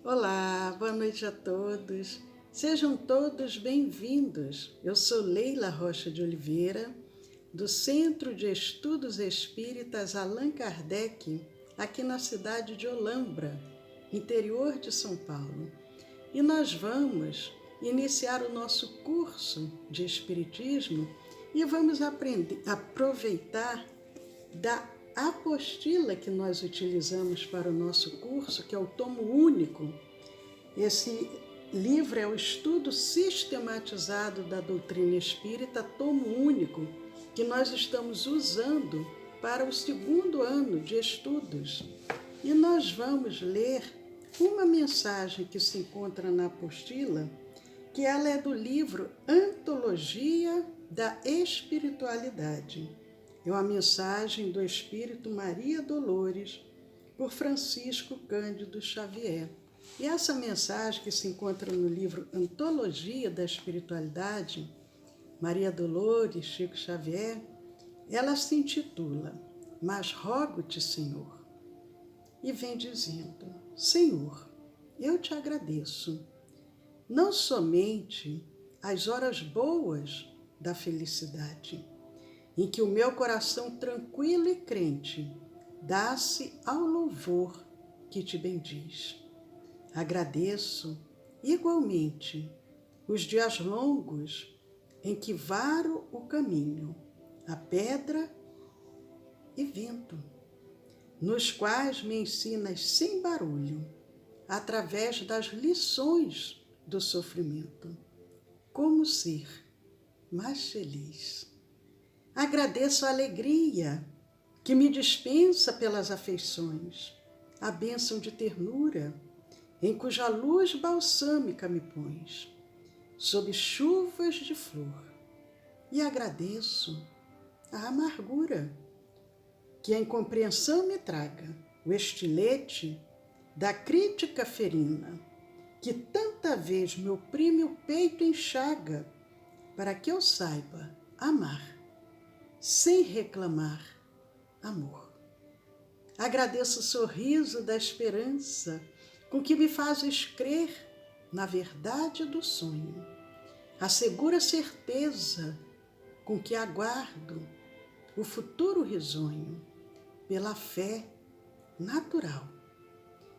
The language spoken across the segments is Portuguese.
Olá, boa noite a todos. Sejam todos bem-vindos. Eu sou Leila Rocha de Oliveira, do Centro de Estudos Espíritas Allan Kardec, aqui na cidade de Olambra, interior de São Paulo. E nós vamos iniciar o nosso curso de Espiritismo e vamos aproveitar da apostila que nós utilizamos para o nosso curso, que é o tomo único. Esse livro é o estudo sistematizado da doutrina espírita, tomo único, que nós estamos usando para o segundo ano de estudos. E nós vamos ler uma mensagem que se encontra na apostila, que ela é do livro Antologia da Espiritualidade. É uma mensagem do Espírito Maria Dolores, por Francisco Cândido Xavier. E essa mensagem que se encontra no livro Antologia da Espiritualidade, Maria Dolores, Chico Xavier, ela se intitula Mas rogo-te, Senhor. E vem dizendo: Senhor, eu te agradeço, não somente as horas boas da felicidade, em que o meu coração tranquilo e crente dá-se ao louvor que te bendiz. Agradeço igualmente os dias longos em que varo o caminho, a pedra e vento, nos quais me ensinas sem barulho, através das lições do sofrimento, como ser mais feliz. Agradeço a alegria que me dispensa pelas afeições, a bênção de ternura, em cuja luz balsâmica me pões, sob chuvas de flor. E agradeço a amargura que a incompreensão me traga, o estilete da crítica ferina, que tanta vez me oprime o peito enxaga, para que eu saiba amar sem reclamar amor. Agradeço o sorriso da esperança com que me fazes crer na verdade do sonho, a segura certeza com que aguardo o futuro risonho, pela fé natural.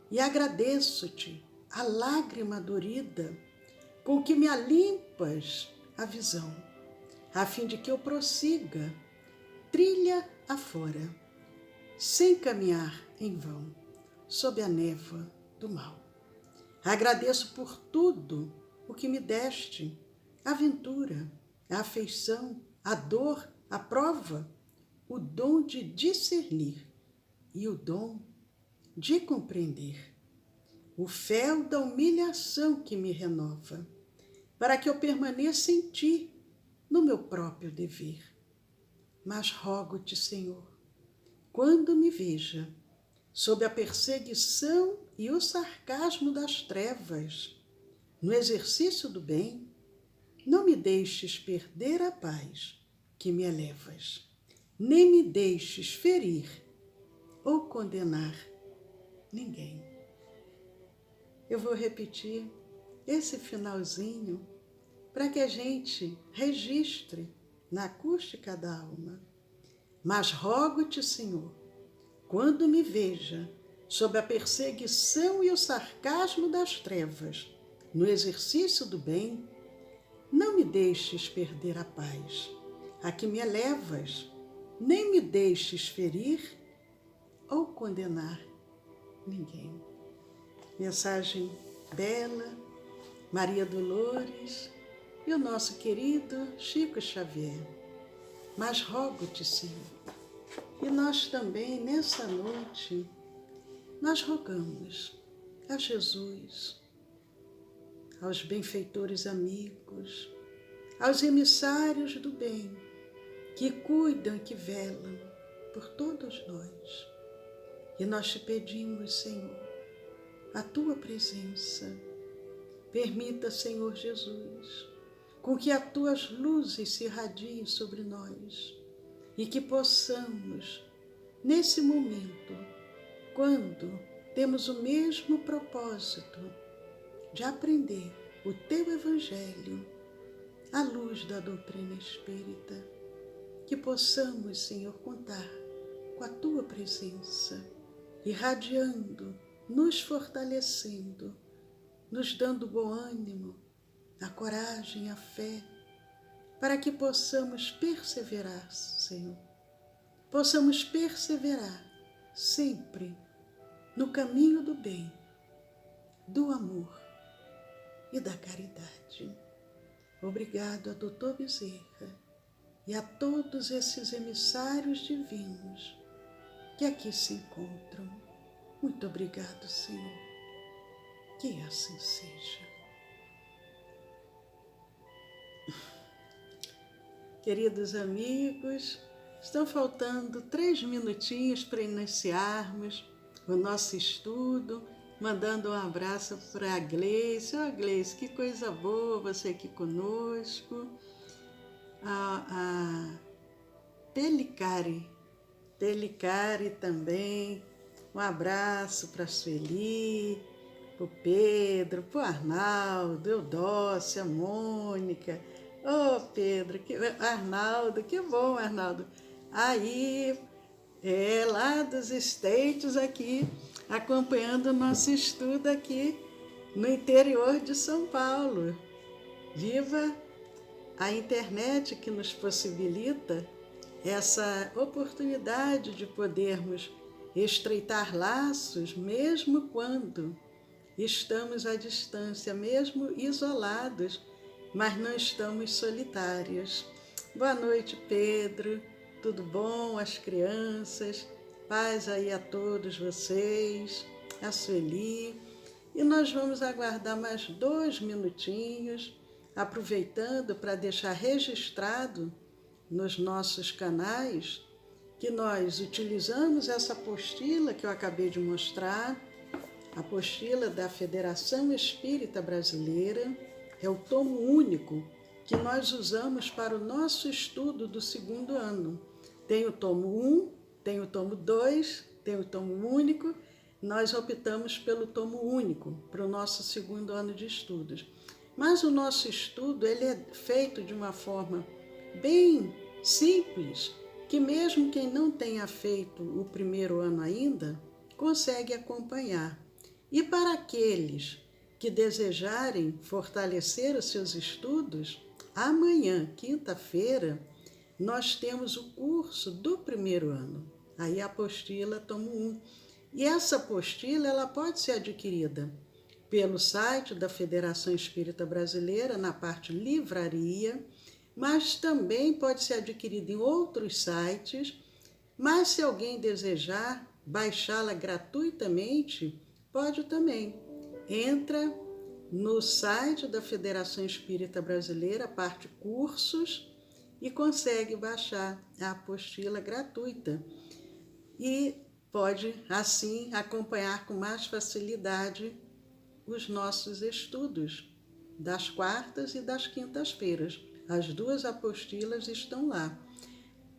E agradeço-te a lágrima dorida com que me alimpas a visão, a fim de que eu prossiga trilha afora, sem caminhar em vão, sob a névoa do mal. Agradeço por tudo o que me deste, a aventura, a afeição, a dor, a prova, o dom de discernir e o dom de compreender, o fel da humilhação que me renova, para que eu permaneça em ti, no meu próprio dever. Mas rogo-te, Senhor, quando me veja sob a perseguição e o sarcasmo das trevas, no exercício do bem, não me deixes perder a paz que me elevas, nem me deixes ferir ou condenar ninguém. Eu vou repetir esse finalzinho para que a gente registre na acústica da alma. Mas rogo-te, Senhor, quando me veja sob a perseguição e o sarcasmo das trevas, no exercício do bem, não me deixes perder a paz, a que me elevas, nem me deixes ferir ou condenar ninguém. Mensagem bela, Maria Dolores e o nosso querido Chico Xavier. Mas rogo-te, Senhor. E nós também, nessa noite, nós rogamos a Jesus, aos benfeitores amigos, aos emissários do bem, que cuidam e que velam por todos nós. E nós te pedimos, Senhor, a tua presença. Permita, Senhor Jesus, com que as tuas luzes se irradiem sobre nós e que possamos, nesse momento, quando temos o mesmo propósito de aprender o Teu Evangelho à luz da doutrina espírita. Que possamos, Senhor, contar com a Tua presença, irradiando, nos fortalecendo, nos dando bom ânimo, a coragem, a fé, para que possamos perseverar, Senhor. Possamos perseverar sempre no caminho do bem, do amor e da caridade. Obrigado a Dr. Bezerra e a todos esses emissários divinos que aqui se encontram. Muito obrigado, Senhor. Que assim seja. Queridos amigos, estão faltando 3 minutinhos para iniciarmos o nosso estudo, mandando um abraço para a Gleice. Ô, Gleice, que coisa boa você aqui conosco. A Telicari também, um abraço para a Sueli, para o Pedro, para o Arnaldo, Eudócia, a Mônica. Ô, Pedro, Arnaldo, que bom, Arnaldo. Aí, lá dos States aqui, acompanhando o nosso estudo aqui no interior de São Paulo. Viva a internet que nos possibilita essa oportunidade de podermos estreitar laços, mesmo quando estamos à distância, mesmo isolados, mas não estamos solitários. Boa noite, Pedro. Tudo bom? As crianças? Paz aí a todos vocês, a Sueli. E nós vamos aguardar mais 2 minutinhos, aproveitando para deixar registrado nos nossos canais que nós utilizamos essa apostila que eu acabei de mostrar, a apostila da Federação Espírita Brasileira. É o tomo único que nós usamos para o nosso estudo do 2º ano. Tem o tomo 1, tem o tomo 2, tem o tomo único. Nós optamos pelo tomo único para o nosso 2º ano de estudos. Mas o nosso estudo ele é feito de uma forma bem simples, que mesmo quem não tenha feito o 1º ano ainda, consegue acompanhar. E para aqueles que desejarem fortalecer os seus estudos, amanhã, quinta-feira, nós temos o curso do 1º ano. Aí a apostila tomo 1. E essa apostila ela pode ser adquirida pelo site da Federação Espírita Brasileira, na parte livraria, mas também pode ser adquirida em outros sites. Mas se alguém desejar baixá-la gratuitamente, pode também. Entra no site da Federação Espírita Brasileira, parte cursos, e consegue baixar a apostila gratuita. E pode, assim, acompanhar com mais facilidade os nossos estudos das quartas e das quintas-feiras. As 2 apostilas estão lá.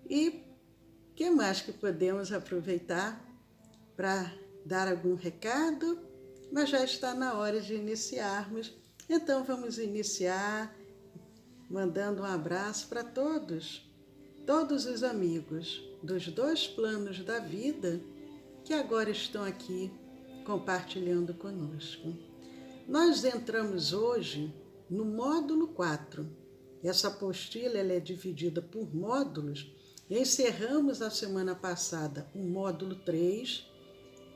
E o que mais que podemos aproveitar para dar algum recado? Mas já está na hora de iniciarmos. Então vamos iniciar mandando um abraço para todos os amigos dos 2 planos da vida que agora estão aqui compartilhando conosco. Nós entramos hoje no módulo 4. Essa apostila ela é dividida por módulos. Encerramos a semana passada o módulo 3.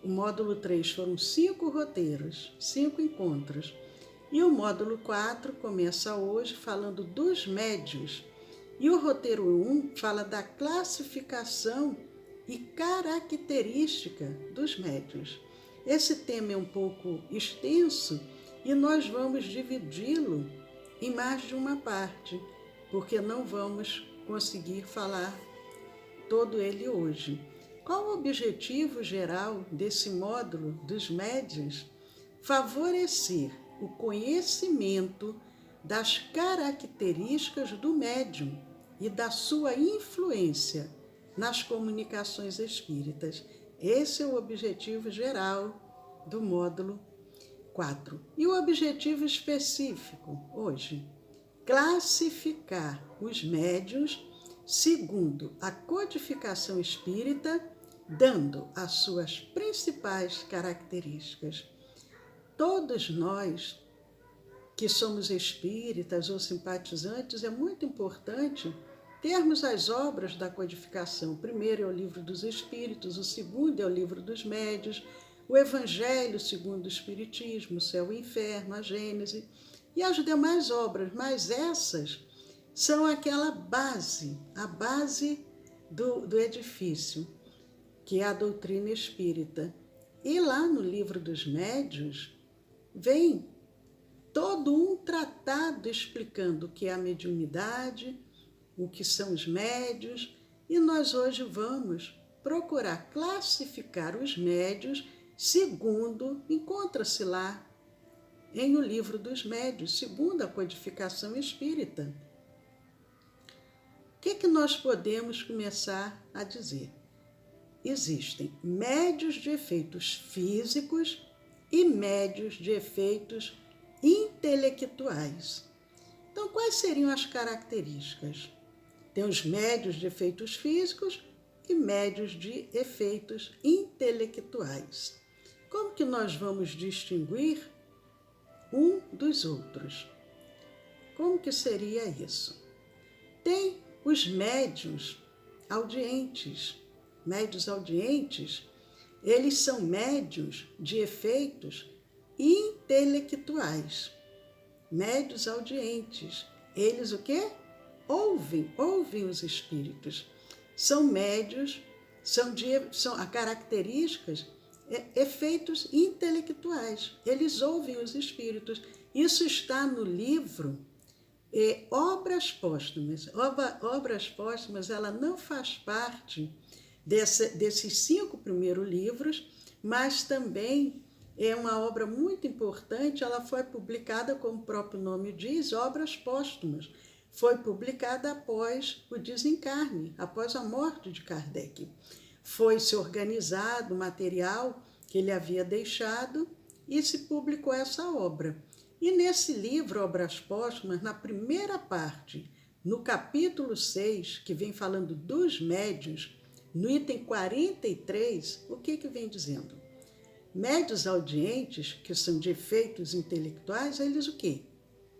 O módulo 3 foram 5 roteiros, 5 encontros. E o módulo 4 começa hoje falando dos médiuns. E o roteiro 1 fala da classificação e característica dos médiuns. Esse tema é um pouco extenso e nós vamos dividi-lo em mais de uma parte, porque não vamos conseguir falar todo ele hoje. Qual o objetivo geral desse módulo dos médiuns? Favorecer o conhecimento das características do médium e da sua influência nas comunicações espíritas. Esse é o objetivo geral do módulo 4. E o objetivo específico hoje, classificar os médiuns segundo a codificação espírita, dando as suas principais características. Todos nós que somos espíritas ou simpatizantes, é muito importante termos as obras da codificação. O primeiro é o Livro dos Espíritos, o segundo é o Livro dos Médiuns, o Evangelho segundo o Espiritismo, o Céu e o Inferno, a Gênese e as demais obras, mas essas são aquela base, a base do edifício, que é a doutrina espírita. E lá no Livro dos Médiuns vem todo um tratado explicando o que é a mediunidade, o que são os médiuns, e nós hoje vamos procurar classificar os médiuns segundo, encontra-se lá em O Livro dos Médiuns, segundo a codificação espírita. O que nós podemos começar a dizer? Existem médiuns de efeitos físicos e médiuns de efeitos intelectuais. Então, quais seriam as características? Tem os médiuns de efeitos físicos e médiuns de efeitos intelectuais. Como que nós vamos distinguir um dos outros? Como que seria isso? Tem os médiuns audientes. Médiuns audientes, eles são médiuns de efeitos intelectuais. Médiuns audientes, eles o quê? Ouvem os espíritos. São médiuns, são características, efeitos intelectuais. Eles ouvem os espíritos. Isso está no livro Obras Póstumas. Obras Póstumas, ela não faz parte desses 5 primeiros livros, mas também é uma obra muito importante. Ela foi publicada, como o próprio nome diz, Obras Póstumas. Foi publicada após o desencarne, após a morte de Kardec. Foi-se organizado o material que ele havia deixado e se publicou essa obra. E nesse livro, Obras Póstumas, na primeira parte, no capítulo 6, que vem falando dos médiuns, no item 43, o que vem dizendo? Médiuns audientes, que são de efeitos intelectuais, eles o quê?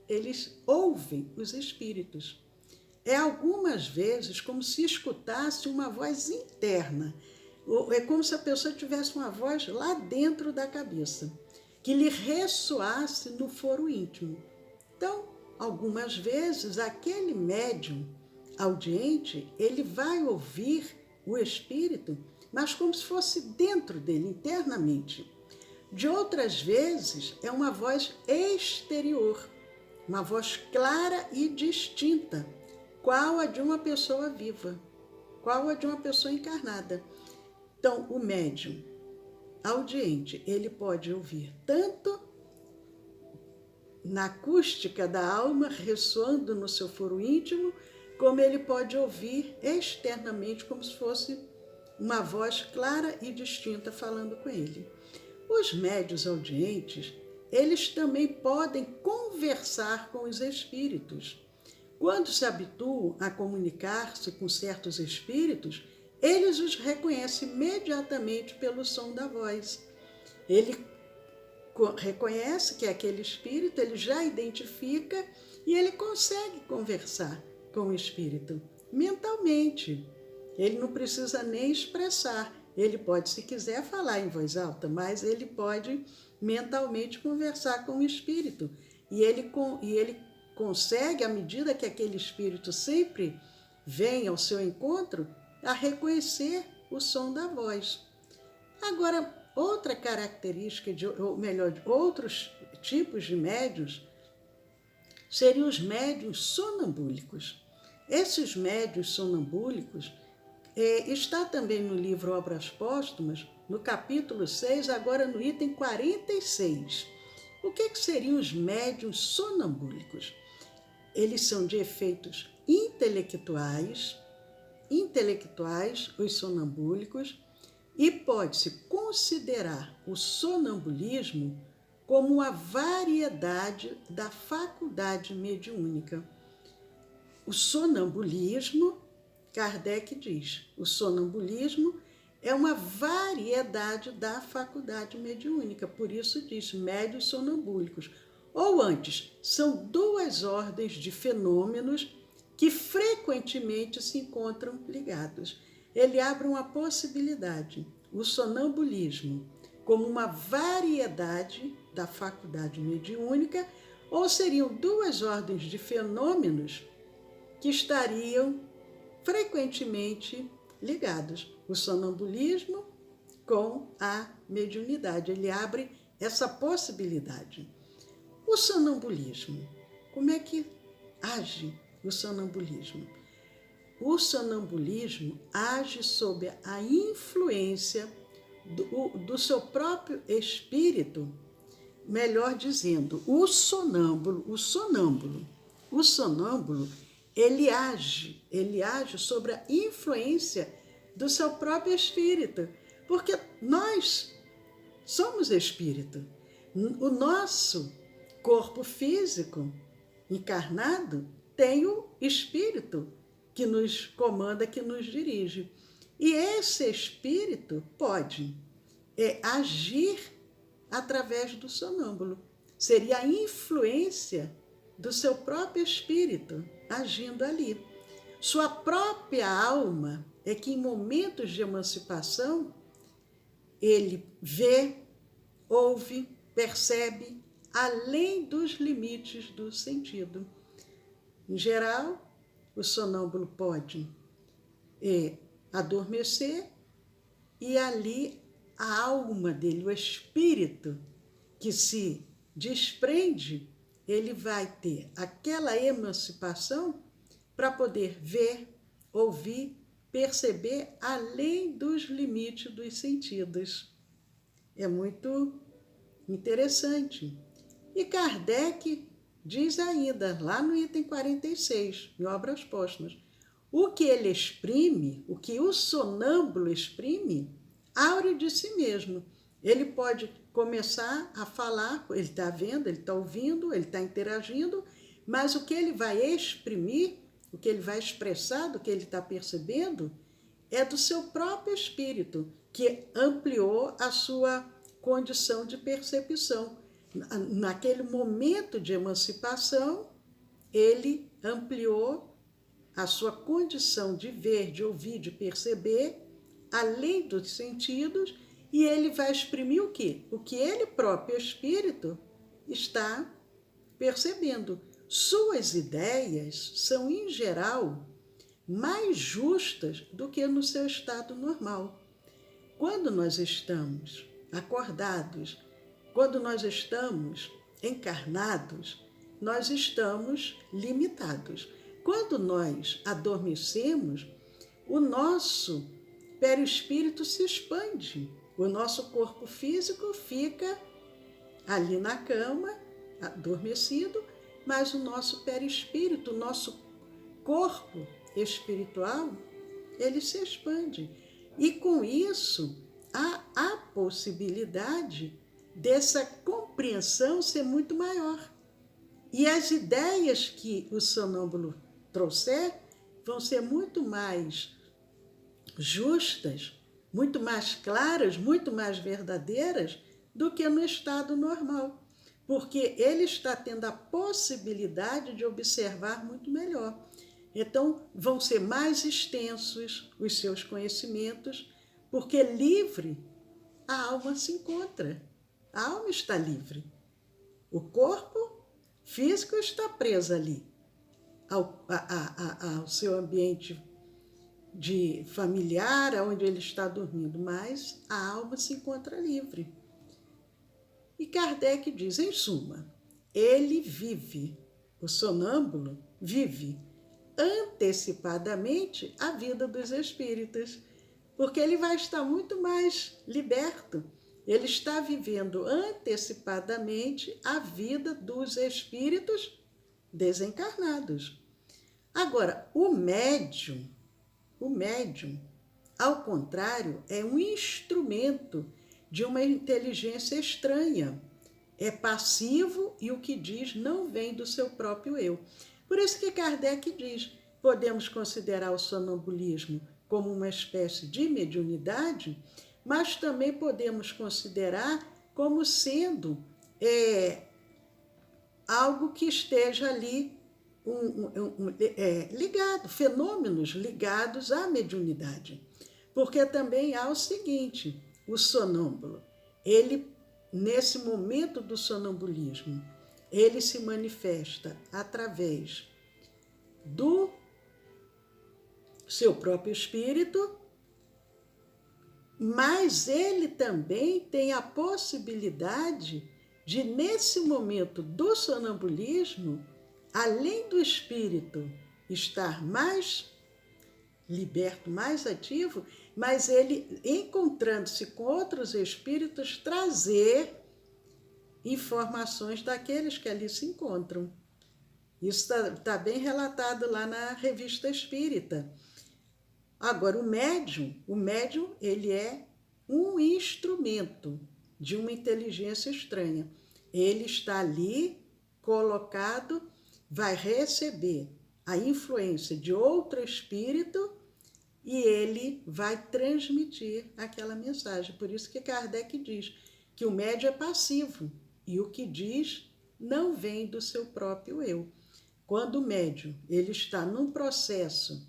Eles ouvem os espíritos. É algumas vezes como se escutasse uma voz interna. É como se a pessoa tivesse uma voz lá dentro da cabeça, que lhe ressoasse no foro íntimo. Então, algumas vezes, aquele médium audiente, ele vai ouvir o espírito, mas como se fosse dentro dele, internamente. De outras vezes, é uma voz exterior, uma voz clara e distinta, qual a de uma pessoa viva, qual a de uma pessoa encarnada. Então, o médium audiente, ele pode ouvir tanto na acústica da alma, ressoando no seu foro íntimo, como ele pode ouvir externamente, como se fosse uma voz clara e distinta falando com ele. Os médiuns audientes, eles também podem conversar com os espíritos. Quando se habituam a comunicar-se com certos espíritos, eles os reconhecem imediatamente pelo som da voz. Ele reconhece que é aquele espírito, ele já identifica e ele consegue conversar com o espírito mentalmente. Ele não precisa nem expressar. Ele pode, se quiser, falar em voz alta, mas ele pode mentalmente conversar com o espírito. E ele consegue, à medida que aquele espírito sempre vem ao seu encontro, a reconhecer o som da voz. Agora, outra característica, outros tipos de médiuns, seriam os médiuns sonambúlicos. Esses médiuns sonambúlicos está também no livro Obras Póstumas, no capítulo 6, agora no item 46. O que seriam os médiuns sonambúlicos? Eles são de efeitos intelectuais, os sonambúlicos, e pode-se considerar o sonambulismo como uma variedade da faculdade mediúnica. O sonambulismo, Kardec diz, o sonambulismo é uma variedade da faculdade mediúnica, por isso diz médios sonambúlicos. Ou antes, são duas ordens de fenômenos que frequentemente se encontram ligados. Ele abre uma possibilidade, o sonambulismo, como uma variedade da faculdade mediúnica, ou seriam duas ordens de fenômenos que estariam frequentemente ligados. O sonambulismo com a mediunidade. Ele abre essa possibilidade. O sonambulismo, como é que age o sonambulismo? O sonambulismo age sob a influência do seu próprio espírito, melhor dizendo, o sonâmbulo, ele age sobre a influência do seu próprio espírito, porque nós somos espírito. O nosso corpo físico encarnado tem o espírito que nos comanda, que nos dirige. E esse espírito pode agir através do sonâmbulo. Seria a influência do seu próprio espírito agindo ali. Sua própria alma é que em momentos de emancipação ele vê, ouve, percebe além dos limites do sentido. Em geral, o sonâmbulo pode adormecer e ali a alma dele, o espírito que se desprende, ele vai ter aquela emancipação para poder ver, ouvir, perceber além dos limites dos sentidos. É muito interessante. E Kardec diz ainda, lá no item 46, em Obras Póstumas, o que ele exprime, o que o sonâmbulo exprime, áureo de si mesmo. Ele pode começar a falar, ele está vendo, ele está ouvindo, ele está interagindo, mas o que ele vai exprimir, o que ele vai expressar, do que ele está percebendo, é do seu próprio espírito, que ampliou a sua condição de percepção. Naquele momento de emancipação, ele ampliou a sua condição de ver, de ouvir, de perceber, além dos sentidos, e ele vai exprimir o quê? O que ele próprio, espírito, está percebendo. Suas ideias são, em geral, mais justas do que no seu estado normal. Quando nós estamos acordados, quando nós estamos encarnados, nós estamos limitados. Quando nós adormecemos, o nosso perispírito se expande. O nosso corpo físico fica ali na cama, adormecido, mas o nosso perispírito, o nosso corpo espiritual, ele se expande. E com isso, há a possibilidade dessa compreensão ser muito maior. E as ideias que o sonâmbulo trouxer vão ser muito mais justas, muito mais claras, muito mais verdadeiras do que no estado normal, porque ele está tendo a possibilidade de observar muito melhor. Então, vão ser mais extensos os seus conhecimentos, porque livre a alma se encontra. A alma está livre. O corpo físico está preso ali, ao seu ambiente de familiar, onde ele está dormindo, mas a alma se encontra livre. E Kardec diz, em suma, ele vive, o sonâmbulo vive antecipadamente a vida dos espíritos, porque ele vai estar muito mais liberto. Ele está vivendo antecipadamente a vida dos espíritos desencarnados. Agora, o médium, Ao contrário, é um instrumento de uma inteligência estranha. É passivo e o que diz não vem do seu próprio eu. Por isso que Kardec diz, podemos considerar o sonambulismo como uma espécie de mediunidade, mas também podemos considerar como sendo algo que esteja ali ligado, fenômenos ligados à mediunidade. Porque também há o seguinte, o sonâmbulo, ele, nesse momento do sonambulismo, ele se manifesta através do seu próprio espírito, mas ele também tem a possibilidade de, nesse momento do sonambulismo, além do espírito estar mais liberto, mais ativo, mas ele, encontrando-se com outros espíritos, trazer informações daqueles que ali se encontram. Isso está bem relatado lá na Revista Espírita. Agora, o médium, ele é um instrumento de uma inteligência estranha. Ele está ali colocado, vai receber a influência de outro espírito e ele vai transmitir aquela mensagem. Por isso que Kardec diz que o médium é passivo e o que diz não vem do seu próprio eu. Quando o médium ele está num processo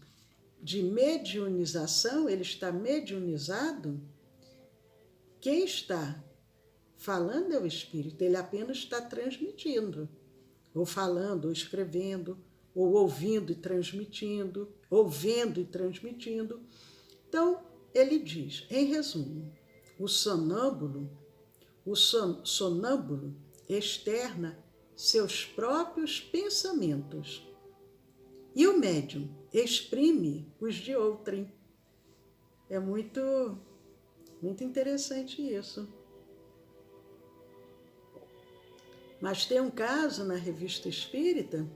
de mediunização, ele está mediunizado, quem está falando é o espírito, ele apenas está transmitindo, ou falando, ou escrevendo, ou ouvindo e transmitindo, ou vendo e transmitindo. Então, ele diz, em resumo, o sonâmbulo externa seus próprios pensamentos e o médium exprime os de outrem. É muito interessante isso. Mas tem um caso na Revista Espírita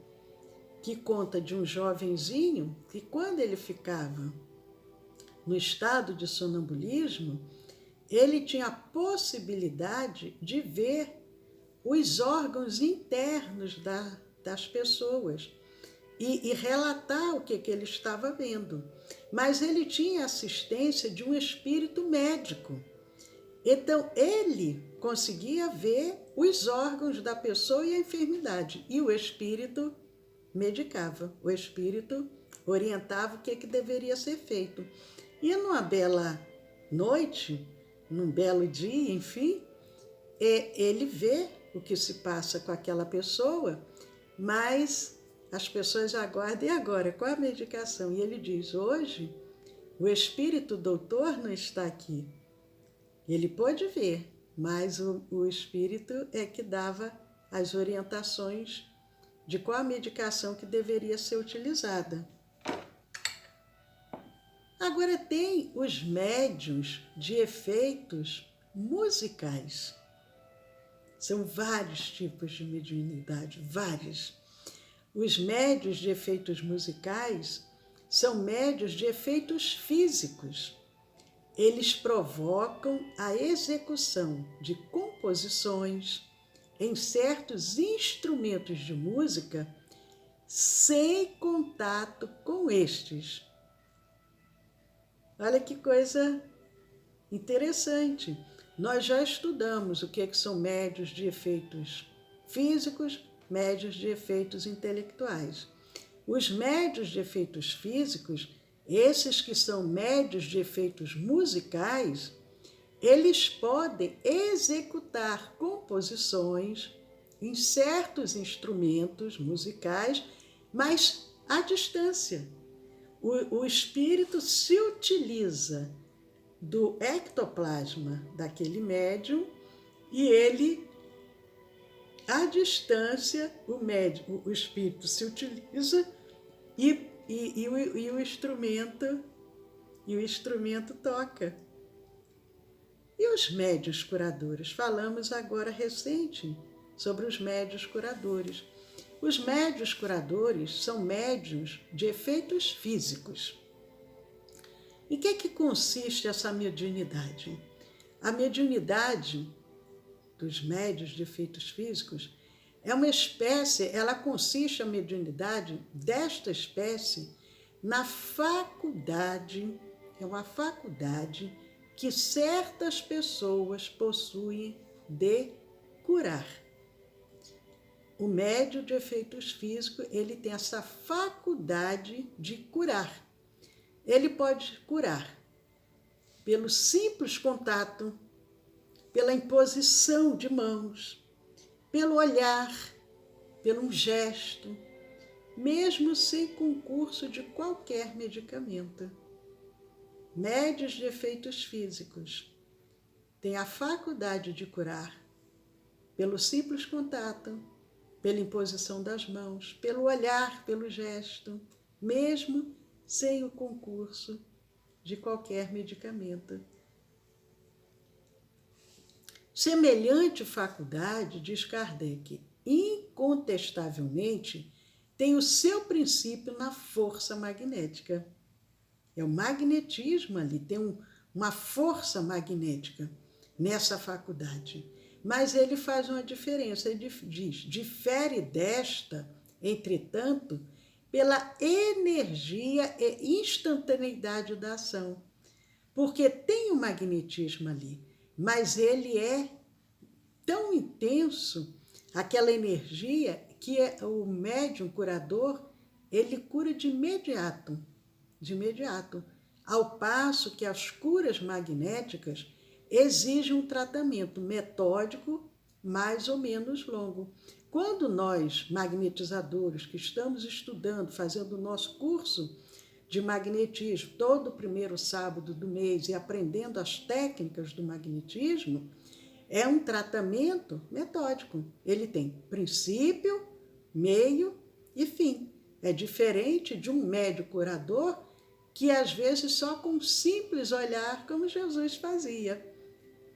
que conta de um jovenzinho que, quando ele ficava no estado de sonambulismo, ele tinha a possibilidade de ver os órgãos internos das pessoas e relatar o que ele estava vendo. Mas ele tinha assistência de um espírito médico. Então, ele conseguia ver os órgãos da pessoa e a enfermidade. E o espírito medicava, o espírito orientava o que deveria ser feito. E numa bela noite, num belo dia, enfim, ele vê o que se passa com aquela pessoa, mas as pessoas aguardam, e agora? Qual a medicação? E ele diz, hoje o espírito doutor não está aqui. Ele pôde ver, mas o espírito é que dava as orientações de qual a medicação que deveria ser utilizada. Agora tem os médiuns de efeitos musicais. São vários tipos de mediunidade, vários. Os médiuns de efeitos musicais são médiuns de efeitos físicos. Eles provocam a execução de composições em certos instrumentos de música sem contato com estes. Olha que coisa interessante. Nós já estudamos o que são médiuns de efeitos físicos, médiuns de efeitos intelectuais. Os médiuns de efeitos físicos, esses que são médiuns de efeitos musicais, eles podem executar composições em certos instrumentos musicais, mas à distância. O espírito se utiliza do ectoplasma daquele médium e ele, à distância, o espírito se utiliza e o instrumento toca. E os médiuns curadores? Falamos agora recente sobre os médiuns curadores. Os médiuns curadores são médiuns de efeitos físicos. Em que consiste essa mediunidade? A mediunidade dos médiuns de efeitos físicos é uma espécie, ela consiste, a mediunidade desta espécie, na faculdade, é uma faculdade que certas pessoas possuem de curar. O médium de efeitos físicos, ele tem essa faculdade de curar. Ele pode curar pelo simples contato, pela imposição de mãos, pelo olhar, pelo gesto, mesmo sem concurso de qualquer medicamento. Médiuns de efeitos físicos têm a faculdade de curar pelo simples contato, pela imposição das mãos, pelo olhar, pelo gesto, mesmo sem o concurso de qualquer medicamento. Semelhante faculdade, diz Kardec, incontestavelmente tem o seu princípio na força magnética. É o magnetismo ali, tem uma força magnética nessa faculdade. Mas ele faz uma diferença, ele diz, difere desta, entretanto, pela energia e instantaneidade da ação. Porque tem o magnetismo ali, mas ele é tão intenso, aquela energia, que o médium curador, ele cura de imediato, ao passo que as curas magnéticas exigem um tratamento metódico mais ou menos longo. Quando nós, magnetizadores, que estamos estudando, fazendo o nosso curso de magnetismo, todo o primeiro sábado do mês, e aprendendo as técnicas do magnetismo, é um tratamento metódico. Ele tem princípio, meio e fim. É diferente de um médium curador que, às vezes, só com um simples olhar, como Jesus fazia.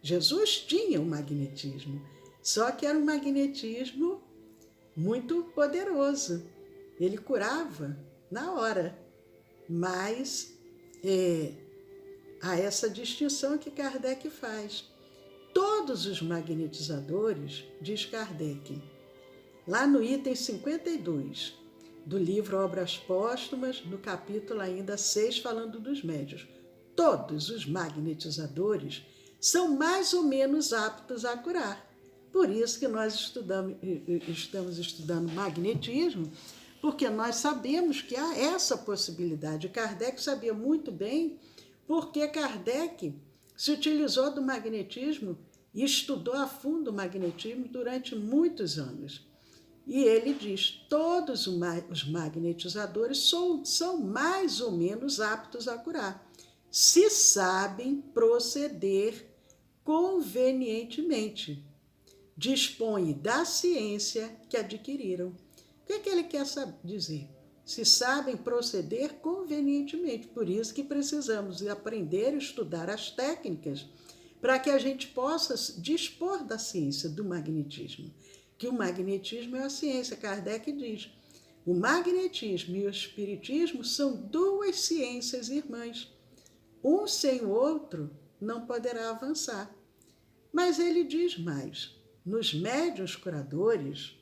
Jesus tinha o magnetismo, só que era um magnetismo muito poderoso. Ele curava na hora, mas há essa distinção que Kardec faz. Todos os magnetizadores, diz Kardec, lá no item 52 do livro Obras Póstumas, no capítulo ainda 6, falando dos médiuns, todos os magnetizadores são mais ou menos aptos a curar. Por isso que nós estamos estudando magnetismo, porque nós sabemos que há essa possibilidade. Kardec sabia muito bem, porque Kardec se utilizou do magnetismo e estudou a fundo o magnetismo durante muitos anos. E ele diz, todos os magnetizadores são mais ou menos aptos a curar, se sabem proceder convenientemente, dispõem da ciência que adquiriram. O que ele quer dizer? Se sabem proceder convenientemente. Por isso que precisamos aprender e estudar as técnicas para que a gente possa dispor da ciência do magnetismo. Que o magnetismo é a ciência. Kardec diz, o magnetismo e o espiritismo são duas ciências irmãs. Um sem o outro não poderá avançar. Mas ele diz mais, nos médiuns curadores,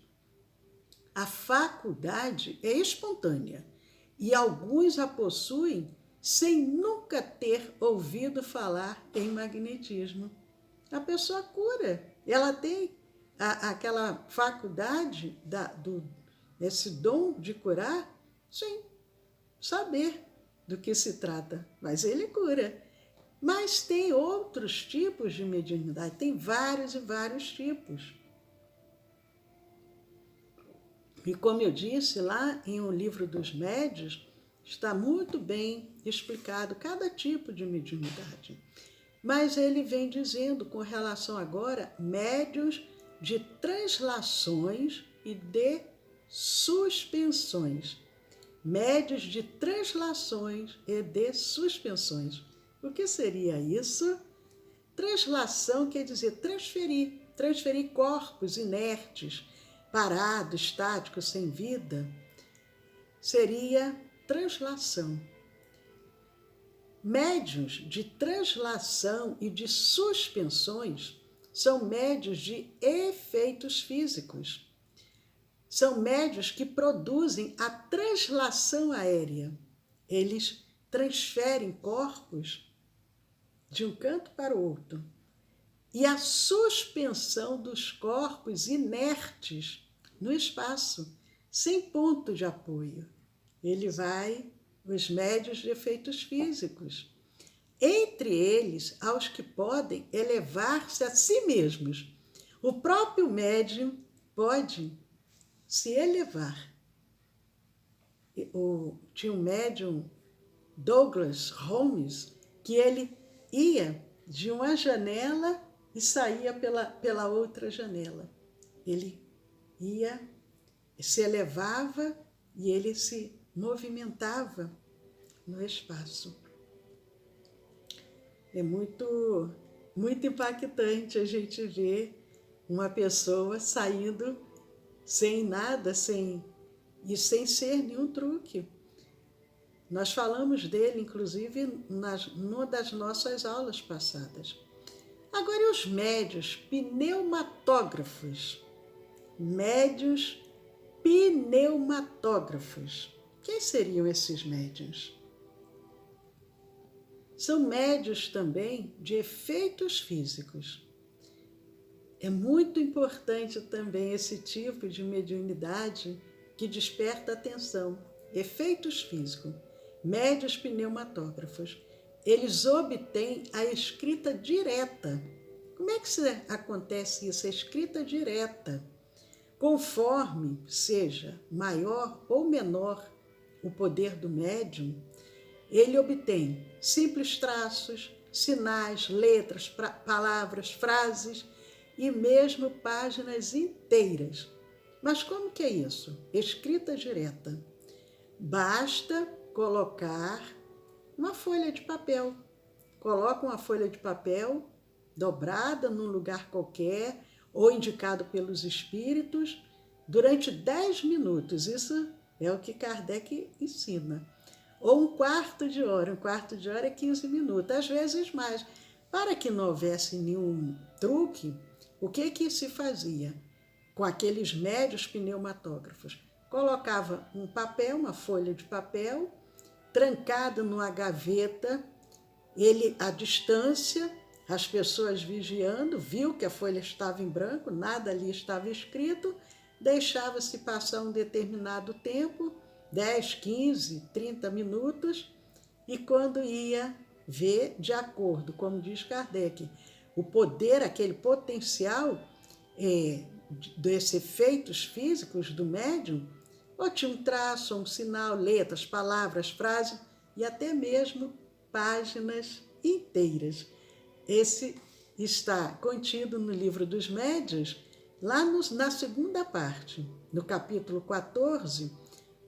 a faculdade é espontânea e alguns a possuem sem nunca ter ouvido falar em magnetismo. A pessoa cura, ela tem aquela faculdade, esse dom de curar, sem saber do que se trata, mas ele cura. Mas tem outros tipos de mediunidade, tem vários e vários tipos. E como eu disse, lá em O Livro dos Médiuns, está muito bem explicado cada tipo de mediunidade. Mas ele vem dizendo, com relação agora, médiuns de translações e de suspensões. Médiuns de translações e de suspensões. O que seria isso? Translação quer dizer transferir corpos inertes, parados, estáticos, sem vida. Seria translação. Médiuns de translação e de suspensões são médiuns de efeitos físicos. São médiuns que produzem a translação aérea. Eles transferem corpos de um canto para o outro. E a suspensão dos corpos inertes no espaço, sem ponto de apoio. Os médiuns de efeitos físicos. Entre eles, aos que podem elevar-se a si mesmos. O próprio médium pode se elevar. Tinha um médium, Douglas Holmes, que ele ia de uma janela e saía pela outra janela. Ele se elevava e ele se movimentava no espaço. É muito, muito impactante a gente ver uma pessoa saindo sem nada, sem ser nenhum truque. Nós falamos dele, inclusive, numa das nossas aulas passadas. Agora, e os médiuns pneumatógrafos? Médiuns pneumatógrafos. Quem seriam esses médiuns? São médiuns também de efeitos físicos. É muito importante também esse tipo de mediunidade que desperta atenção. Efeitos físicos. Médiuns pneumatógrafos. Eles obtêm a escrita direta. Como é que acontece isso? A escrita direta. Conforme seja maior ou menor o poder do médium, ele obtém simples traços, sinais, letras, palavras, frases e mesmo páginas inteiras. Mas como que é isso? Escrita direta. Basta colocar uma folha de papel. Coloca uma folha de papel dobrada num lugar qualquer ou indicado pelos espíritos durante 10 minutos. Isso é o que Kardec ensina. Ou um quarto de hora. Um quarto de hora é 15 minutos, às vezes mais. Para que não houvesse nenhum truque, o que se fazia com aqueles médiuns pneumatógrafos? Colocava um papel, uma folha de papel, trancado numa gaveta, ele à distância, as pessoas vigiando, viu que a folha estava em branco, nada ali estava escrito, deixava-se passar um determinado tempo, 10, 15, 30 minutos, e quando ia ver, de acordo, como diz Kardec, o poder, aquele potencial desses efeitos físicos do médium, ou tinha um traço, um sinal, letras, palavras, frases e até mesmo páginas inteiras. Esse está contido no Livro dos Médiuns, lá na segunda parte, no capítulo 14,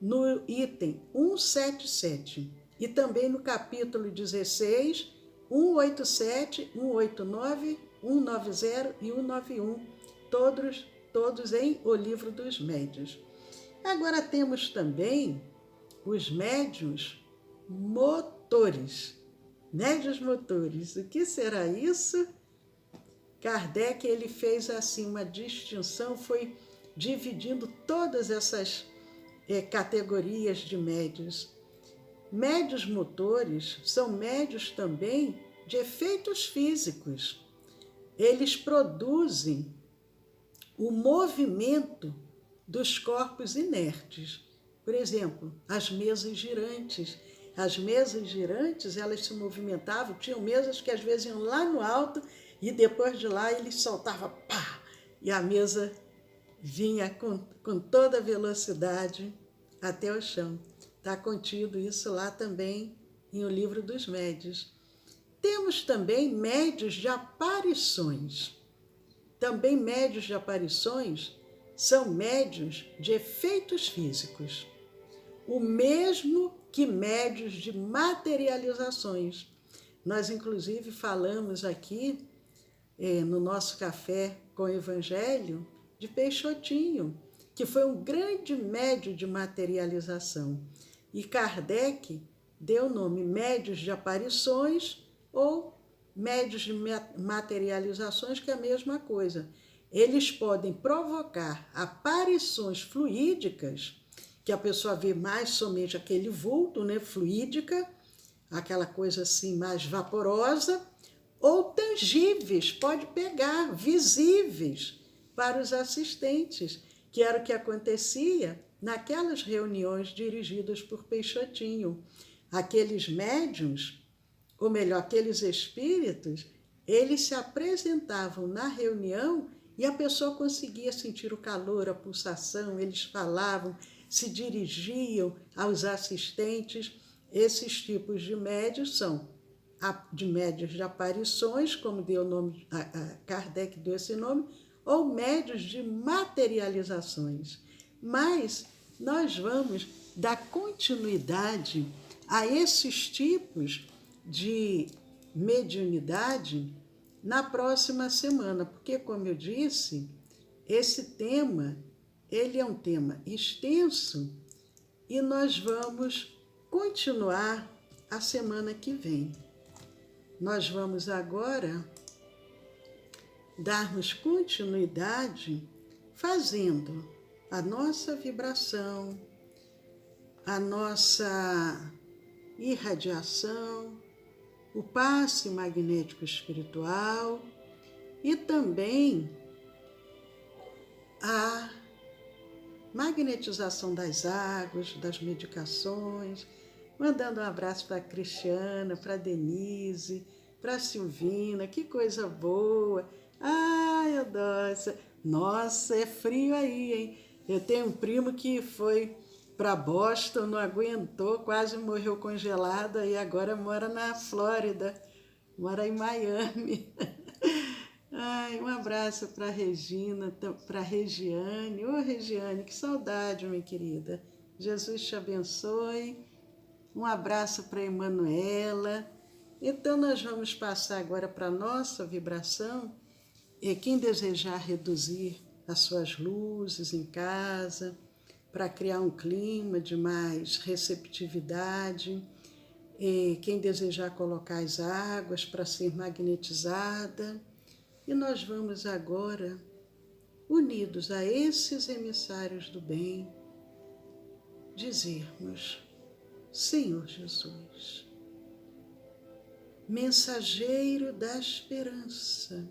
no item 177, e também no capítulo 16, 187, 189, 190 e 191, todos em O Livro dos Médiuns. Agora temos também os médiuns motores. Médiuns motores. O que será isso? Kardec ele fez assim uma distinção, foi dividindo todas essas categorias de médiuns. Médiuns motores são médiuns também de efeitos físicos. Eles produzem o movimento dos corpos inertes. Por exemplo, as mesas girantes. As mesas girantes, elas se movimentavam, tinham mesas que às vezes iam lá no alto e depois de lá eles soltavam, pá, e a mesa vinha com toda a velocidade até o chão. Está contido isso lá também em O Livro dos Médiuns. Temos também médiuns de aparições. Também médiuns de aparições são médiuns de efeitos físicos. O mesmo que médiuns de materializações. Nós, inclusive, falamos aqui no nosso Café com o Evangelho de Peixotinho, que foi um grande médium de materialização. E Kardec deu o nome médios de aparições ou médios de materializações, que é a mesma coisa. Eles podem provocar aparições fluídicas, que a pessoa vê mais somente aquele vulto, né, fluídica, aquela coisa assim mais vaporosa, ou tangíveis, pode pegar, visíveis para os assistentes, que era o que acontecia naquelas reuniões dirigidas por Peixotinho. Aqueles médiuns, ou melhor, aqueles espíritos, eles se apresentavam na reunião e a pessoa conseguia sentir o calor, a pulsação, eles falavam, se dirigiam aos assistentes. Esses tipos de médios são de médios de aparições, como deu o nome, Kardec deu esse nome, ou médios de materializações. Mas nós vamos dar continuidade a esses tipos de mediunidade na próxima semana, porque, como eu disse, esse tema, ele é um tema extenso e nós vamos continuar a semana que vem. Nós vamos agora darmos continuidade fazendo a nossa vibração, a nossa irradiação, o passe magnético espiritual e também a magnetização das águas, das medicações, mandando um abraço para a Cristiana, para a Denise, para a Silvina, que coisa boa. Ai, Adócia, nossa, é frio aí, hein? Eu tenho um primo que foi para Boston, não aguentou, quase morreu congelado e agora mora na Flórida, mora em Miami. Ai, um abraço para a Regina, para a Regiane. Ô, Regiane, que saudade, minha querida. Jesus te abençoe. Um abraço para a Emanuela. Então, nós vamos passar agora para a nossa vibração. E quem desejar reduzir as suas luzes em casa, para criar um clima de mais receptividade, e quem desejar colocar as águas para ser magnetizada. E nós vamos agora, unidos a esses emissários do bem, dizermos: Senhor Jesus, mensageiro da esperança,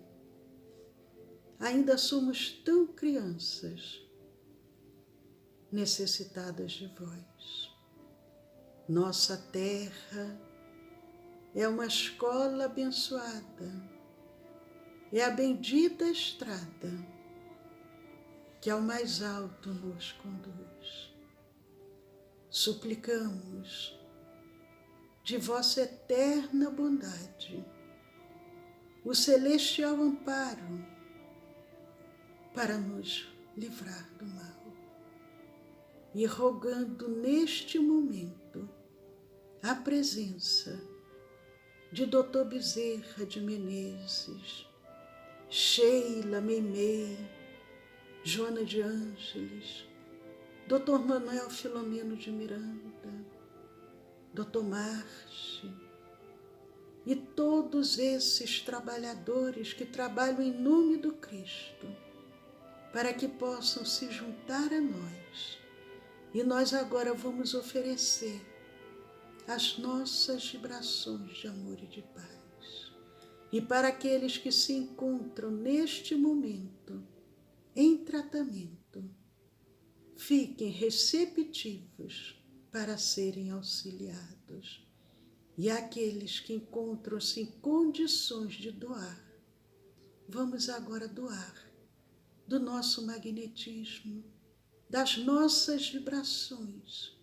ainda somos tão crianças, necessitadas de vós. Nossa terra é uma escola abençoada, é a bendita estrada que ao mais alto nos conduz. Suplicamos de vossa eterna bondade o celestial amparo para nos livrar do mal. E rogando neste momento a presença de Dr. Bezerra de Menezes, Sheila Meimei, Joana de Ângeles, Dr. Manuel Filomeno de Miranda, Dr. Marche e todos esses trabalhadores que trabalham em nome do Cristo, para que possam se juntar a nós. E nós agora vamos oferecer as nossas vibrações de amor e de paz. E para aqueles que se encontram neste momento em tratamento, fiquem receptivos para serem auxiliados. E aqueles que encontram-se em condições de doar, vamos agora doar do nosso magnetismo, das nossas vibrações.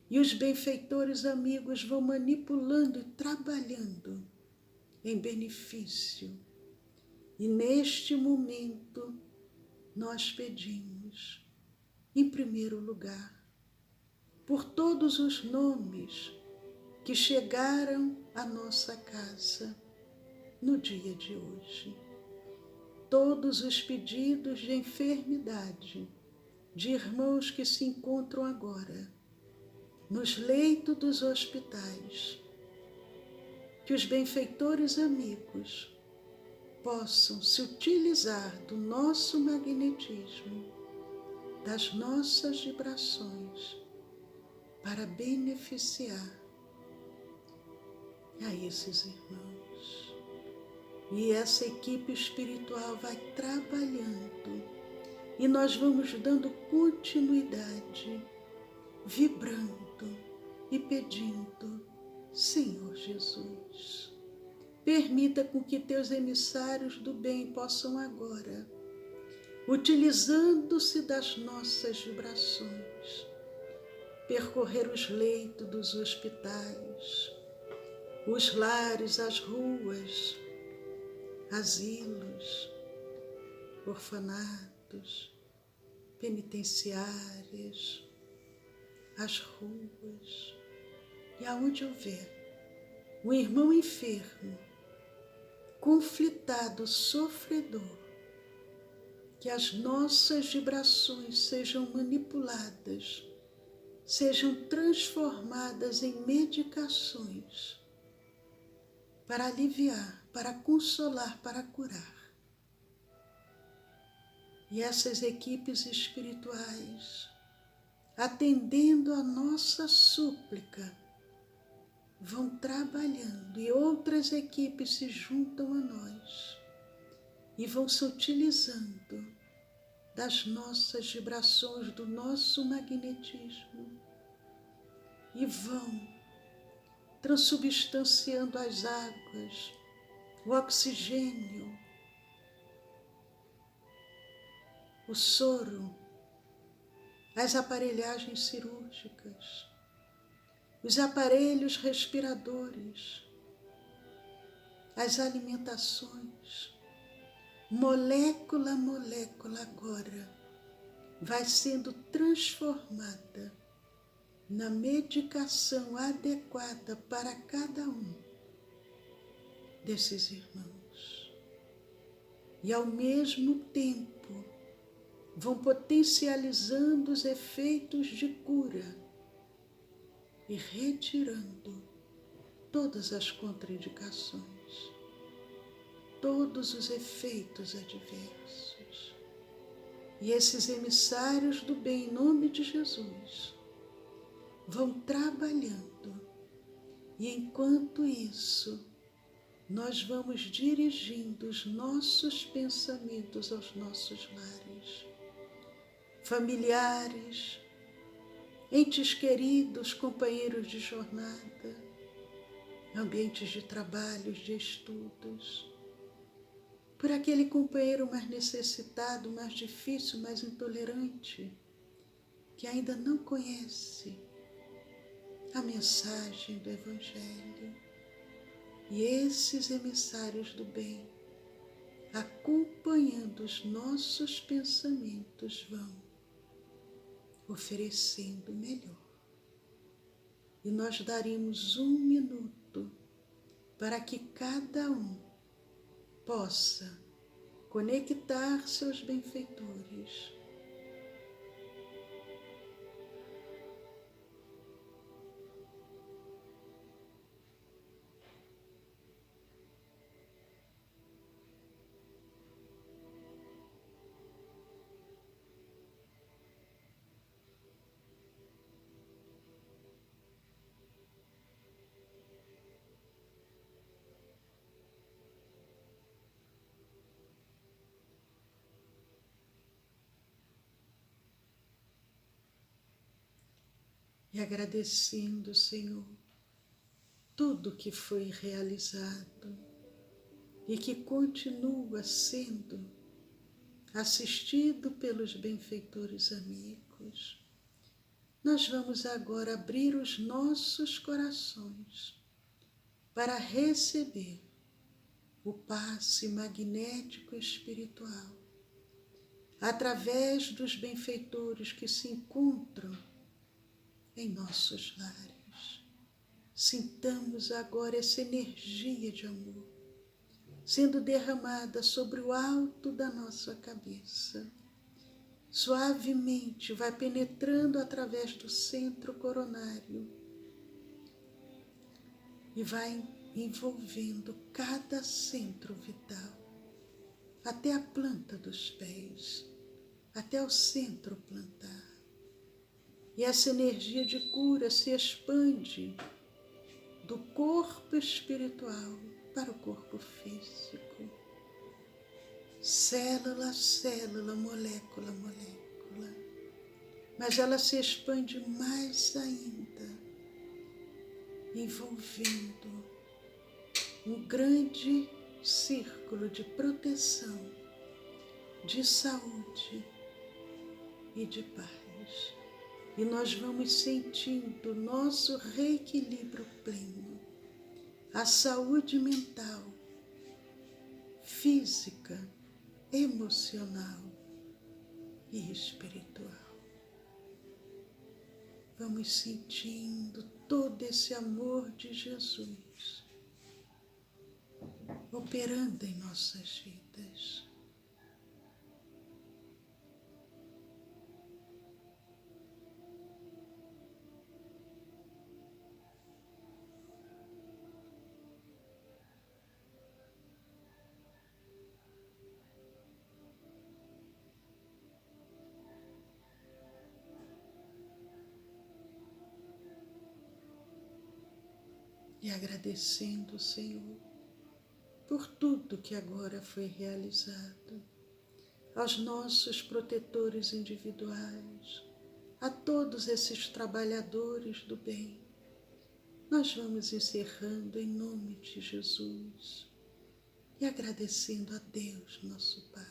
E os benfeitores amigos vão manipulando e trabalhando em benefício. E neste momento nós pedimos, em primeiro lugar, por todos os nomes que chegaram à nossa casa no dia de hoje. Todos os pedidos de enfermidade de irmãos que se encontram agora nos leitos dos hospitais, que os benfeitores amigos possam se utilizar do nosso magnetismo, das nossas vibrações, para beneficiar a esses irmãos. E essa equipe espiritual vai trabalhando e nós vamos dando continuidade, vibrando e pedindo: Senhor Jesus, permita com que teus emissários do bem possam agora, utilizando-se das nossas vibrações, percorrer os leitos dos hospitais, os lares, as ruas, asilos, orfanatos, penitenciárias, as ruas, e aonde houver um irmão enfermo, conflitado, sofredor, que as nossas vibrações sejam manipuladas, sejam transformadas em medicações para aliviar, para consolar, para curar. E essas equipes espirituais, atendendo a nossa súplica, vão trabalhando e outras equipes se juntam a nós e vão se utilizando das nossas vibrações, do nosso magnetismo e vão transubstanciando as águas, o oxigênio, o soro, as aparelhagens cirúrgicas, os aparelhos respiradores, as alimentações, molécula a molécula agora vai sendo transformada na medicação adequada para cada um desses irmãos. E ao mesmo tempo vão potencializando os efeitos de cura e retirando todas as contraindicações, todos os efeitos adversos. E esses emissários do bem, em nome de Jesus, vão trabalhando. E enquanto isso, nós vamos dirigindo os nossos pensamentos aos nossos lares, familiares, entes queridos, companheiros de jornada, ambientes de trabalhos, de estudos, por aquele companheiro mais necessitado, mais difícil, mais intolerante, que ainda não conhece a mensagem do Evangelho. E esses emissários do bem, acompanhando os nossos pensamentos, vão oferecendo o melhor. E nós daremos 1 minuto para que cada um possa conectar-se aos benfeitores, e agradecendo, Senhor, tudo que foi realizado e que continua sendo assistido pelos benfeitores amigos. Nós vamos agora abrir os nossos corações para receber o passe magnético espiritual através dos benfeitores que se encontram em nossos lares. Sintamos agora essa energia de amor sendo derramada sobre o alto da nossa cabeça, suavemente vai penetrando através do centro coronário e vai envolvendo cada centro vital, até a planta dos pés, até o centro plantar. E essa energia de cura se expande do corpo espiritual para o corpo físico. Célula a célula, molécula a molécula. Mas ela se expande mais ainda, envolvendo um grande círculo de proteção, de saúde e de paz. E nós vamos sentindo o nosso reequilíbrio pleno, a saúde mental, física, emocional e espiritual. Vamos sentindo todo esse amor de Jesus operando em nossas vidas. E agradecendo o Senhor por tudo que agora foi realizado, aos nossos protetores individuais, a todos esses trabalhadores do bem. Nós vamos encerrando em nome de Jesus e agradecendo a Deus, nosso Pai.